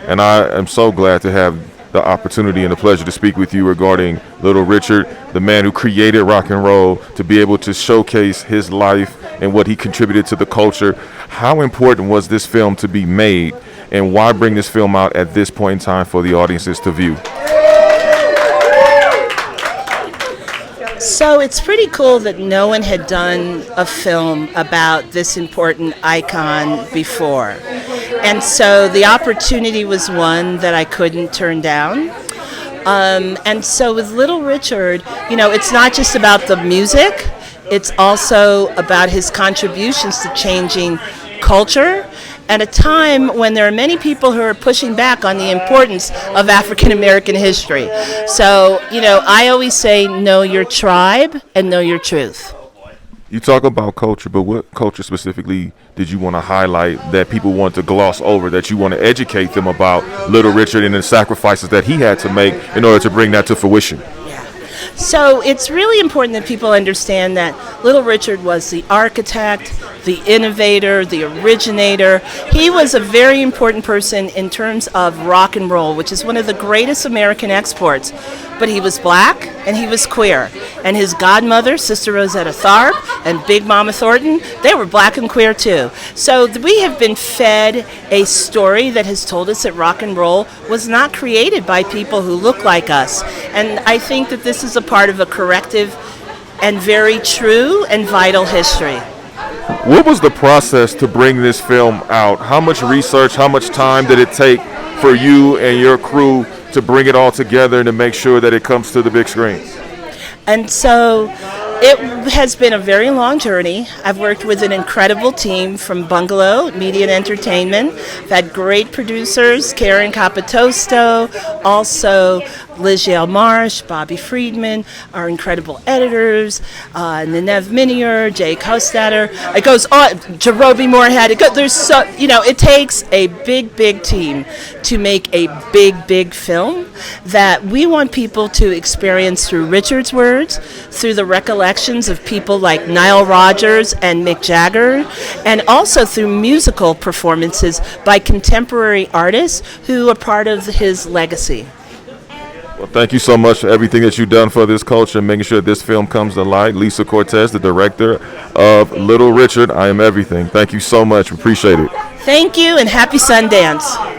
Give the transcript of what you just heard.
And I am so glad to have the opportunity and the pleasure to speak with you regarding Little Richard, the man who created rock and roll, to be able to showcase his life and what he contributed to the culture. How important was this film to be made, and why bring this film out at this point in time for the audiences to view? So it's pretty cool that no one had done a film about this important icon before. And so the opportunity was one that I couldn't turn down. And so with Little Richard, it's not just about the music, it's also about his contributions to changing culture at a time when there are many people who are pushing back on the importance of African American history. So, I always say know your tribe and know your truth. You talk about culture, but what culture specifically did you want to highlight that people want to gloss over, that you want to educate them about Little Richard and the sacrifices that he had to make in order to bring that to fruition? So it's really important that people understand that Little Richard was the architect, the innovator, the originator. He was a very important person in terms of rock and roll, which is one of the greatest American exports. But he was black and he was queer. And his godmother, Sister Rosetta Tharpe, and Big Mama Thornton, they were black and queer too. So we have been fed a story that has told us that rock and roll was not created by people who look like us. And I think that this is a part of a corrective and very true and vital history. What was the process to bring this film out? How much research, how much time did it take for you and your crew to bring it all together and to make sure that it comes to the big screen? And so it has been a very long journey. I've worked with an incredible team from Bungalow Media and Entertainment. I've had great producers, Karen Capitosto, also Liz Yale Marsh, Bobby Friedman, our incredible editors, Nenev Minier, Jay Kostatter. It goes on, Jerobi Moorhead. It takes a big team to make a big film that we want people to experience through Richard's words, through the recollections of people like Nile Rodgers and Mick Jagger, and also through musical performances by contemporary artists who are part of his legacy. Well, thank you so much for everything that you've done for this culture and making sure this film comes to light. Lisa Cortes, the director of Little Richard, I Am Everything. Thank you so much. Appreciate it. Thank you, and happy Sundance.